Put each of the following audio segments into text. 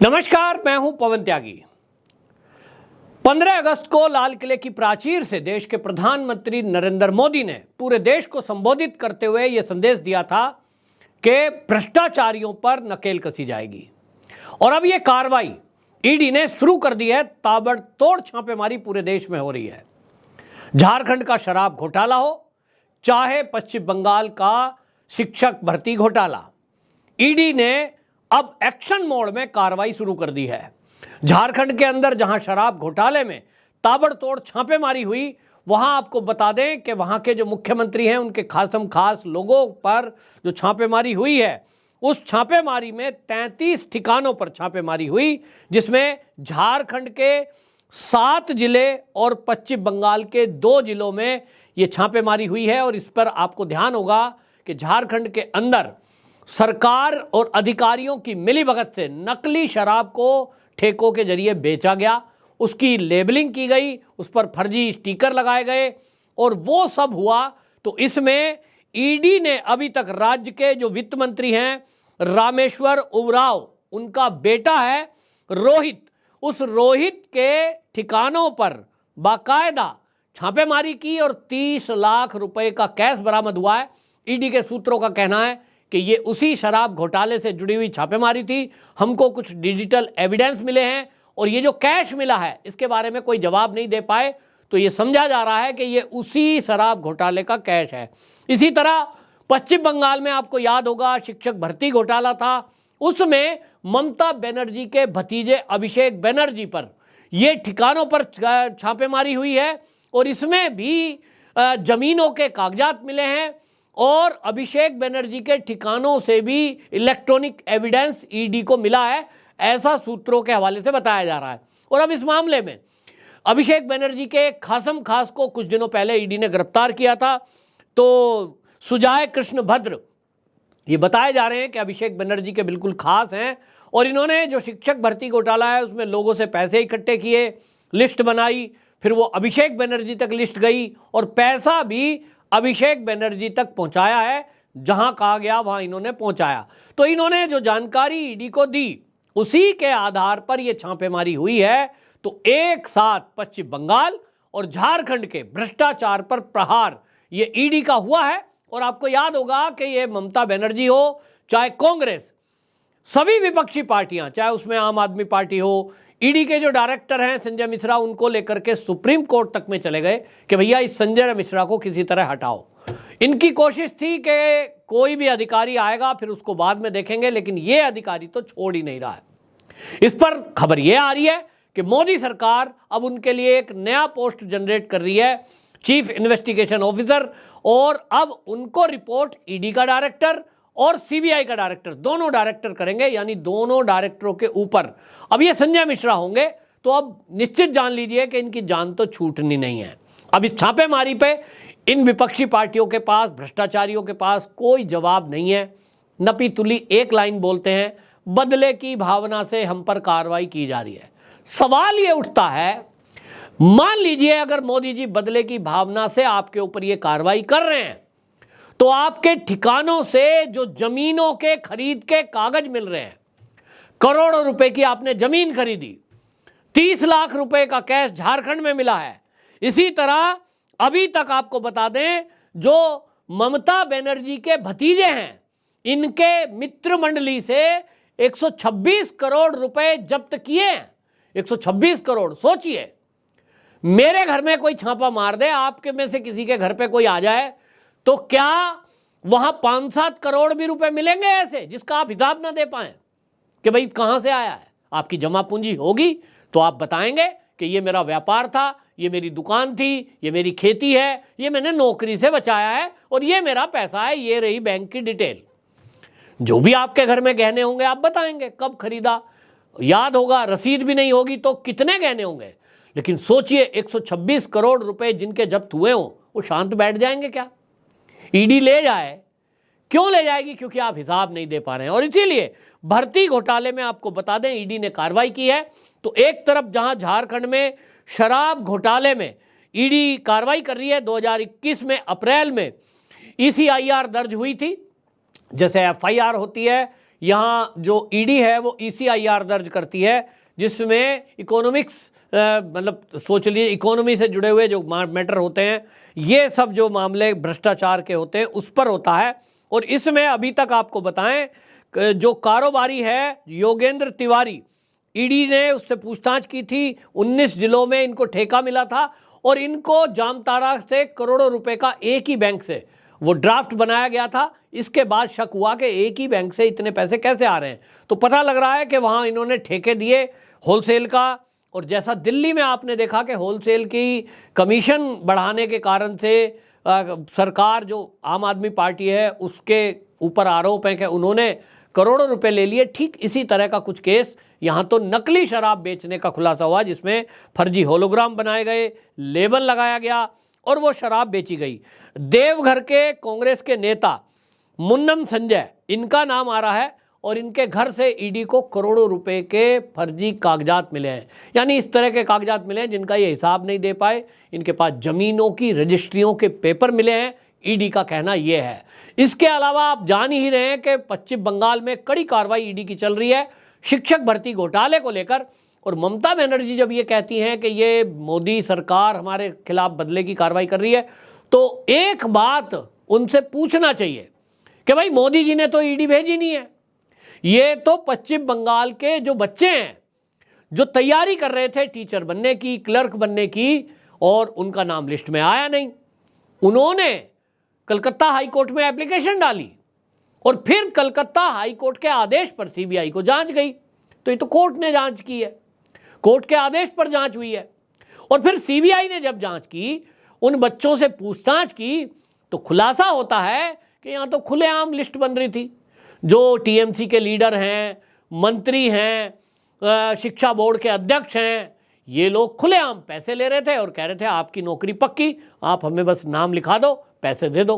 नमस्कार, मैं हूं पवन त्यागी। 15 अगस्त को लाल किले की प्राचीर से देश के प्रधानमंत्री नरेंद्र मोदी ने पूरे देश को संबोधित करते हुए यह संदेश दिया था कि भ्रष्टाचारियों पर नकेल कसी जाएगी। और अब यह कार्रवाई ईडी ने शुरू कर दी है। ताबड़तोड़ छापेमारी पूरे देश में हो रही है। झारखंड का शराब घोटाला हो, चाहे पश्चिम बंगाल का शिक्षक भर्ती घोटाला, ईडी ने अब एक्शन मोड में कार्रवाई शुरू कर दी है। झारखंड के अंदर जहां शराब घोटाले में ताबड़तोड़ छापेमारी हुई, वहां आपको बता दें कि वहां के जो मुख्यमंत्री हैं उनके खास लोगों पर जो छापेमारी हुई है, उस छापेमारी में 33 ठिकानों पर छापेमारी हुई, जिसमें झारखंड के 7 जिले और पश्चिम बंगाल के 2 जिलों में ये छापेमारी हुई है। और इस पर आपको ध्यान होगा कि झारखंड के अंदर सरकार और अधिकारियों की मिलीभगत से नकली शराब को ठेकों के जरिए बेचा गया, उसकी लेबलिंग की गई, उस पर फर्जी स्टिकर लगाए गए और वो सब हुआ। तो इसमें ईडी ने अभी तक राज्य के जो वित्त मंत्री हैं रामेश्वर उरांव, उनका बेटा है रोहित, उस रोहित के ठिकानों पर बाकायदा छापेमारी की और 30 लाख रुपए का कैश बरामद हुआ है। ईडी के सूत्रों का कहना है कि ये उसी शराब घोटाले से जुड़ी हुई छापेमारी थी। हमको कुछ डिजिटल एविडेंस मिले हैं और ये जो कैश मिला है इसके बारे में कोई जवाब नहीं दे पाए, तो ये समझा जा रहा है कि ये उसी शराब घोटाले का कैश है। इसी तरह पश्चिम बंगाल में आपको याद होगा शिक्षक भर्ती घोटाला था, उसमें ममता बनर्जी के भतीजे अभिषेक बनर्जी पर ये ठिकानों पर छापेमारी हुई है और इसमें भी जमीनों के कागजात मिले हैं और अभिषेक बनर्जी के ठिकानों से भी इलेक्ट्रॉनिक एविडेंस ईडी को मिला है, ऐसा सूत्रों के हवाले से बताया जा रहा है। और अब इस मामले में अभिषेक बनर्जी के खास को कुछ दिनों पहले ईडी ने गिरफ्तार किया था। तो सुजाय कृष्ण भद्र ये बताए जा रहे हैं कि अभिषेक बनर्जी के बिल्कुल खास हैं और इन्होंने जो शिक्षक भर्ती घोटाला है उसमें लोगों से पैसे इकट्ठे किए, लिस्ट बनाई, फिर वो अभिषेक बनर्जी तक लिस्ट गई और पैसा भी अभिषेक बनर्जी तक पहुंचाया है। जहां कहा गया वहां इन्होंने पहुंचाया। तो इन्होंने जो जानकारी ईडी को दी उसी के आधार पर यह छापेमारी हुई है। तो एक साथ पश्चिम बंगाल और झारखंड के भ्रष्टाचार पर प्रहार ये ईडी का हुआ है। और आपको याद होगा कि ये ममता बनर्जी हो चाहे कांग्रेस, सभी विपक्षी पार्टियां, चाहे उसमें आम आदमी पार्टी हो, ईडी के जो डायरेक्टर हैं संजय मिश्रा, उनको लेकर के सुप्रीम कोर्ट तक में चले गए कि भैया इस संजय मिश्रा को किसी तरह हटाओ। इनकी कोशिश थी कि कोई भी अधिकारी आएगा फिर उसको बाद में देखेंगे, लेकिन ये अधिकारी तो छोड़ ही नहीं रहा है। इस पर खबर ये आ रही है कि मोदी सरकार अब उनके लिए एक नया पोस्ट जनरेट कर रही है, चीफ इन्वेस्टिगेशन ऑफिसर, और अब उनको रिपोर्ट ईडी का डायरेक्टर और सीबीआई का डायरेक्टर, दोनों डायरेक्टर करेंगे, यानी दोनों डायरेक्टरों के ऊपर अब ये संजय मिश्रा होंगे। तो अब निश्चित जान लीजिए कि इनकी जान तो छूटनी नहीं है। अब इस छापेमारी पे इन विपक्षी पार्टियों के पास, भ्रष्टाचारियों के पास कोई जवाब नहीं है। नपी तुली एक लाइन बोलते हैं, बदले की भावना से हम पर कार्रवाई की जा रही है। सवाल ये उठता है, मान लीजिए अगर मोदी जी बदले की भावना से आपके ऊपर ये कार्रवाई कर रहे हैं, तो आपके ठिकानों से जो जमीनों के खरीद के कागज मिल रहे हैं, करोड़ों रुपए की आपने जमीन खरीदी, 30 लाख रुपए का कैश झारखंड में मिला है। इसी तरह अभी तक आपको बता दें, जो ममता बनर्जी के भतीजे हैं, इनके मित्र मंडली से 126 करोड़ रुपए जब्त किए हैं। 126 करोड़, सोचिए, मेरे घर में कोई छापा मार दे, आपके में से किसी के घर पे कोई आ जाए, तो क्या वहां 5-7 करोड़ भी रुपए मिलेंगे ऐसे जिसका आप हिसाब ना दे पाए कि भाई कहां से आया है? आपकी जमा पूंजी होगी तो आप बताएंगे कि ये मेरा व्यापार था, ये मेरी दुकान थी, ये मेरी खेती है, ये मैंने नौकरी से बचाया है और ये मेरा पैसा है, ये रही बैंक की डिटेल। जो भी आपके घर में गहने होंगे आप बताएंगे, कब खरीदा याद होगा, रसीद भी नहीं होगी तो कितने गहने होंगे। लेकिन सोचिए 126 करोड़ रुपए जिनके जब्त हुए हों, वो शांत बैठ जाएंगे क्या? ईडी ले जाए, क्यों ले जाएगी? क्योंकि आप हिसाब नहीं दे पा रहे हैं। और इसीलिए भर्ती घोटाले में आपको बता दें ईडी ने कार्रवाई की है। तो एक तरफ जहां झारखंड में शराब घोटाले में ईडी कार्रवाई कर रही है, 2021 में अप्रैल में ECIR दर्ज हुई थी, जैसे FIR होती है यहाँ जो ईडी है वो ECIR दर्ज करती है, जिसमें इकोनॉमिक्स मतलब सोच लीजिए इकोनॉमी से जुड़े हुए जो मैटर होते हैं, ये सब जो मामले भ्रष्टाचार के होते हैं उस पर होता है। और इसमें अभी तक आपको बताएं जो कारोबारी है योगेंद्र तिवारी, ईडी ने उससे पूछताछ की थी। 19 जिलों में इनको ठेका मिला था और इनको जामताड़ा से करोड़ों रुपए का एक ही बैंक से वो ड्राफ्ट बनाया गया था। इसके बाद शक हुआ कि एक ही बैंक से इतने पैसे कैसे आ रहे हैं, तो पता लग रहा है कि वहां इन्होंने ठेके दिए होलसेल का। और जैसा दिल्ली में आपने देखा कि होलसेल की कमीशन बढ़ाने के कारण से सरकार जो आम आदमी पार्टी है उसके ऊपर आरोप है कि उन्होंने करोड़ों रुपए ले लिए, ठीक इसी तरह का कुछ केस यहाँ तो नकली शराब बेचने का खुलासा हुआ, जिसमें फर्जी होलोग्राम बनाए गए, लेबल लगाया गया और वो शराब बेची गई। देवघर के कांग्रेस के नेता मुन्नम संजय, इनका नाम आ रहा है और इनके घर से ईडी को करोड़ों रुपए के फर्जी कागजात मिले हैं। यानी इस तरह के कागजात मिले हैं जिनका ये हिसाब नहीं दे पाए। इनके पास जमीनों की रजिस्ट्रियों के पेपर मिले हैं, ईडी का कहना यह है। इसके अलावा आप जान ही रहे हैं कि पश्चिम बंगाल में कड़ी कार्रवाई ईडी की चल रही है शिक्षक भर्ती घोटाले को लेकर। और ममता बनर्जी जब ये कहती हैं कि ये मोदी सरकार हमारे खिलाफ बदले की कार्रवाई कर रही है, तो एक बात उनसे पूछना चाहिए कि भाई मोदी जी ने तो ईडी भेजी नहीं है, ये तो पश्चिम बंगाल के जो बच्चे हैं जो तैयारी कर रहे थे टीचर बनने की, क्लर्क बनने की, और उनका नाम लिस्ट में आया नहीं, उन्होंने कलकत्ता हाई कोर्ट में एप्लीकेशन डाली और फिर कलकत्ता हाई कोर्ट के आदेश पर सीबीआई को जांच गई। तो ये तो कोर्ट ने जांच की है, कोर्ट के आदेश पर जांच हुई है। और फिर सीबीआई ने जब जांच की, उन बच्चों से पूछताछ की, तो खुलासा होता है कि यहां तो खुलेआम लिस्ट बन रही थी। जो टीएमसी के लीडर हैं, मंत्री हैं, शिक्षा बोर्ड के अध्यक्ष हैं, ये लोग खुलेआम पैसे ले रहे थे और कह रहे थे आपकी नौकरी पक्की, आप हमें बस नाम लिखा दो, पैसे दे दो।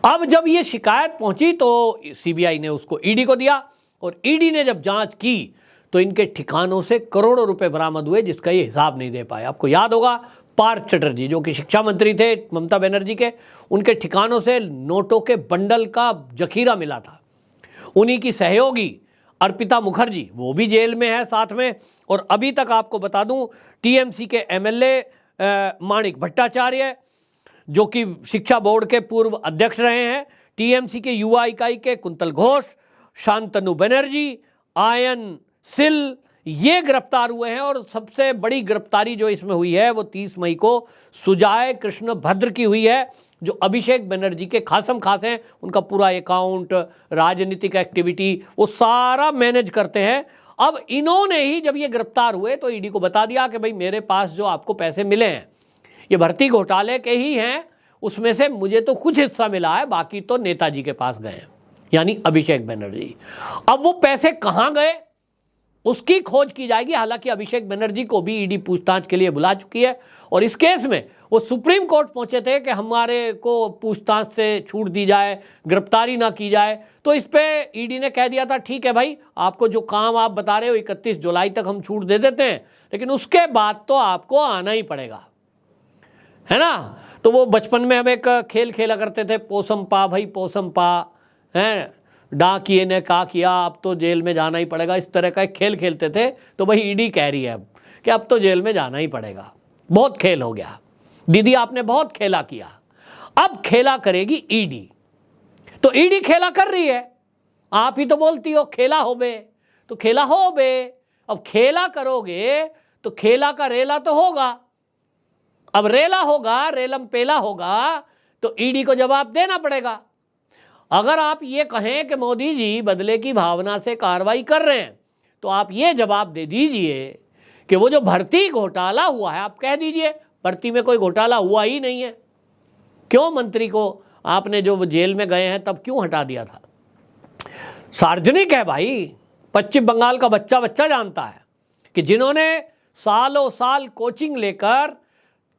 अब जब ये शिकायत पहुंची तो सीबीआई ने उसको ईडी को दिया और ईडी ने जब जांच की तो इनके ठिकानों से करोड़ों रुपए बरामद हुए, जिसका ये हिसाब नहीं दे पाए। आपको याद होगा पार्थ चटर्जी जो कि शिक्षा मंत्री थे ममता बनर्जी के, उनके ठिकानों से नोटों के बंडल का जखीरा मिला था। उन्हीं की सहयोगी अर्पिता मुखर्जी, वो भी जेल में है साथ में। और अभी तक आपको बता दूं टीएमसी के एमएलए माणिक भट्टाचार्य जो कि शिक्षा बोर्ड के पूर्व अध्यक्ष रहे हैं, टीएमसी के युवा इकाई के कुंतल घोष, शांतनु बनर्जी, आयन सिल, ये गिरफ्तार हुए हैं। और सबसे बड़ी गिरफ्तारी जो इसमें हुई है वो 30 मई को सुजाय कृष्ण भद्र की हुई है, जो अभिषेक बनर्जी के खासम खास हैं। उनका पूरा अकाउंट, राजनीतिक एक्टिविटी वो सारा मैनेज करते हैं। अब इन्होंने ही जब ये गिरफ्तार हुए तो ईडी को बता दिया कि भाई मेरे पास जो आपको पैसे मिले हैं ये भर्ती घोटाले के ही हैं, उसमें से मुझे तो कुछ हिस्सा मिला है, बाकी तो नेताजी के पास गए हैं, यानी अभिषेक बनर्जी। अब वो पैसे कहाँ गए उसकी खोज की जाएगी। हालांकि अभिषेक बनर्जी को भी ईडी पूछताछ के लिए बुला चुकी है और इस केस में वो सुप्रीम कोर्ट पहुंचे थे कि हमारे को पूछताछ से छूट दी जाए, गिरफ्तारी ना की जाए। तो इस पे ईडी ने कह दिया था ठीक है भाई, आपको जो काम आप बता रहे हो 31 जुलाई तक हम छूट दे देते हैं, लेकिन उसके बाद तो आपको आना ही पड़ेगा, है ना। तो वो बचपन में हम एक खेल खेला करते थे, पोसम पा भाई पोसम पा, है डा किए ने का किया, अब तो जेल में जाना ही पड़ेगा, इस तरह का एक खेल खेलते थे। तो भाई ईडी कह रही है अब कि अब तो जेल में जाना ही पड़ेगा, बहुत खेल हो गया दीदी, आपने बहुत खेला किया, अब खेला करेगी ईडी। तो ईडी खेला कर रही है, आप ही तो बोलती हो खेला हो बे, तो खेला हो बे। अब खेला करोगे तो खेला का रेला तो होगा, अब रेला होगा, रेलम पेला होगा, तो ईडी को जवाब देना पड़ेगा। अगर आप ये कहें कि मोदी जी बदले की भावना से कार्रवाई कर रहे हैं, तो आप ये जवाब दे दीजिए कि वो जो भर्ती घोटाला हुआ है, आप कह दीजिए भर्ती में कोई घोटाला हुआ ही नहीं है, क्यों मंत्री को आपने जो जेल में गए हैं तब क्यों हटा दिया था। सार्वजनिक है भाई, पश्चिम बंगाल का बच्चा बच्चा जानता है कि जिन्होंने सालों साल कोचिंग लेकर,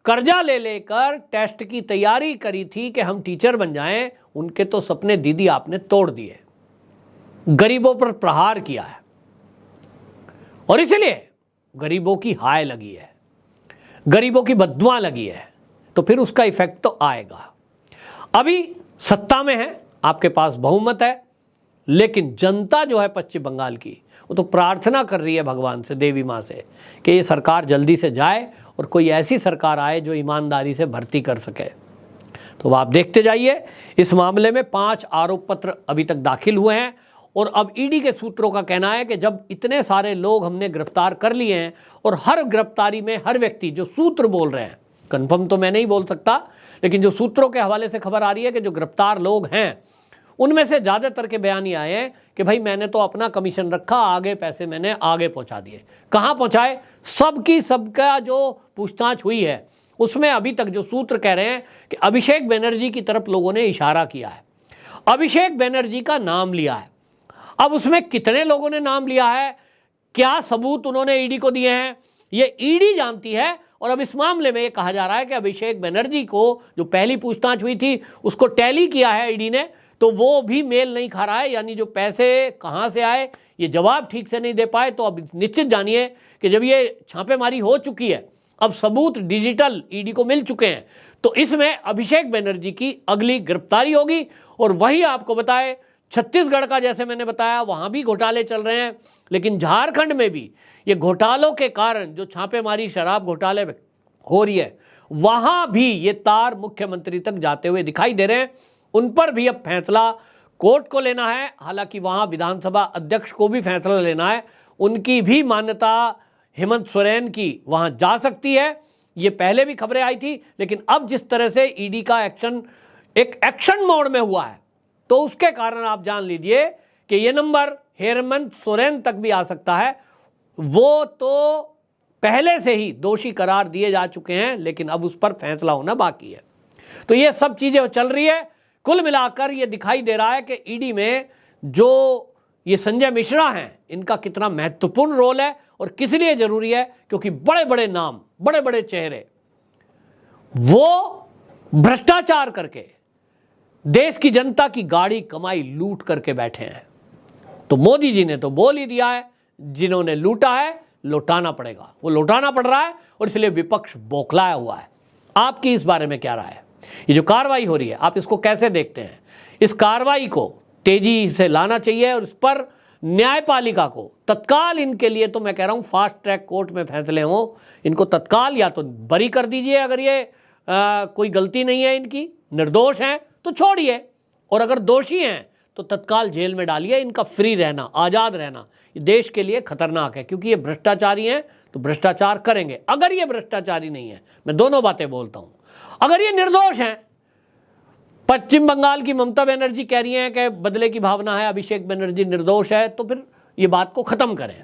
कर्जा ले लेकर टेस्ट की तैयारी करी थी कि हम टीचर बन जाएं, उनके तो सपने दीदी आपने तोड़ दिए, गरीबों पर प्रहार किया है और इसलिए गरीबों की हाय लगी है, गरीबों की बद्दुआ लगी है, तो फिर उसका इफेक्ट तो आएगा। अभी सत्ता में है, आपके पास बहुमत है, लेकिन जनता जो है पश्चिम बंगाल की, वो तो प्रार्थना कर रही है भगवान से, देवी माँ से, कि ये सरकार जल्दी से जाए और कोई ऐसी सरकार आए जो ईमानदारी से भर्ती कर सके। तो आप देखते जाइए, इस मामले में 5 आरोप पत्र अभी तक दाखिल हुए हैं और अब ईडी के सूत्रों का कहना है कि जब इतने सारे लोग हमने गिरफ्तार कर लिए हैं और हर गिरफ्तारी में हर व्यक्ति, जो सूत्र बोल रहे हैं, कंफर्म तो मैं नहीं बोल सकता, लेकिन जो सूत्रों के हवाले से खबर आ रही है कि जो गिरफ्तार लोग हैं उनमें से ज़्यादातर के बयान ये आए हैं कि भाई मैंने तो अपना कमीशन रखा, आगे पैसे मैंने आगे पहुंचा दिए। कहाँ पहुंचाए? सबका जो पूछताछ हुई है उसमें अभी तक जो सूत्र कह रहे हैं कि अभिषेक बनर्जी की तरफ लोगों ने इशारा किया है, अभिषेक बनर्जी का नाम लिया है। अब उसमें कितने लोगों ने नाम लिया है, क्या सबूत उन्होंने ईडी को दिए हैं, ये ईडी जानती है। और अब इस मामले में ये कहा जा रहा है कि अभिषेक बनर्जी को जो पहली पूछताछ हुई थी उसको टैली किया है ईडी ने, तो वो भी मेल नहीं खा रहा है, यानी जो पैसे कहाँ से आए ये जवाब ठीक से नहीं दे पाए। तो अब निश्चित जानिए कि जब ये छापेमारी हो चुकी है, अब सबूत डिजिटल ईडी को मिल चुके हैं, तो इसमें अभिषेक बनर्जी की अगली गिरफ्तारी होगी। और वही आपको बताए, छत्तीसगढ़ का जैसे मैंने बताया वहाँ भी घोटाले चल रहे हैं, लेकिन झारखंड में भी ये घोटालों के कारण जो छापेमारी शराब घोटाले में हो रही है, वहाँ भी ये तार मुख्यमंत्री तक जाते हुए दिखाई दे रहे हैं। उन पर भी अब फैसला कोर्ट को लेना है, हालांकि वहाँ विधानसभा अध्यक्ष को भी फैसला लेना है। उनकी भी मान्यता हेमंत सोरेन की वहाँ जा सकती है, ये पहले भी खबरें आई थी, लेकिन अब जिस तरह से ईडी का एक्शन एक एक्शन मोड में हुआ है, तो उसके कारण आप जान लीजिए कि ये नंबर हेमंत सोरेन तक भी आ सकता है। वो तो पहले से ही दोषी करार दिए जा चुके हैं, लेकिन अब उस पर फैसला होना बाकी है। तो ये सब चीजें चल रही है। कुल मिलाकर ये दिखाई दे रहा है कि ईडी में जो ये संजय मिश्रा हैं, इनका कितना महत्वपूर्ण रोल है और किस लिए जरूरी है, क्योंकि बड़े बड़े नाम, बड़े बड़े चेहरे वो भ्रष्टाचार करके देश की जनता की गाड़ी कमाई लूट करके बैठे हैं। तो मोदी जी ने तो बोल ही दिया है, जिन्होंने लूटा है लौटाना पड़ेगा, वो लौटाना पड़ रहा है और इसलिए विपक्ष बौखलाया हुआ है। आपकी इस बारे में क्या राय है? ये जो कार्रवाई हो रही है, आप इसको कैसे देखते हैं? इस कार्रवाई को तेजी से लाना चाहिए और इस पर न्यायपालिका को तत्काल, इनके लिए तो मैं कह रहा हूं फास्ट ट्रैक कोर्ट में फैसले हों, इनको तत्काल या तो बरी कर दीजिए, अगर ये कोई गलती नहीं है इनकी, निर्दोष हैं तो छोड़िए, और अगर दोषी हैं तो तत्काल जेल में डालिए। इनका फ्री रहना, आज़ाद रहना ये देश के लिए खतरनाक है, क्योंकि ये भ्रष्टाचारी हैं तो भ्रष्टाचार करेंगे। अगर ये भ्रष्टाचारी नहीं है, मैं दोनों बातें बोलता हूं, अगर ये निर्दोष हैं, पश्चिम बंगाल की ममता बनर्जी कह रही हैं कि बदले की भावना है, अभिषेक बनर्जी निर्दोष है, तो फिर ये बात को खत्म करें,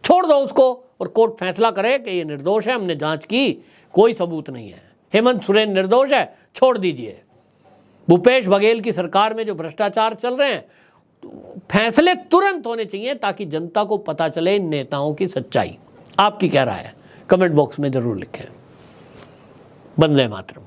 छोड़ दो उसको और कोर्ट फैसला करे कि ये निर्दोष है, हमने जांच की, कोई सबूत नहीं है, हेमंत सोरेन निर्दोष है, छोड़ दीजिए। भूपेश बघेल की सरकार में जो भ्रष्टाचार चल रहे हैं, तो फैसले तुरंत होने चाहिए ताकि जनता को पता चले इन नेताओं की सच्चाई। आपकी क्या राय है? कमेंट बॉक्स में जरूर लिखें। वंदे मातरम।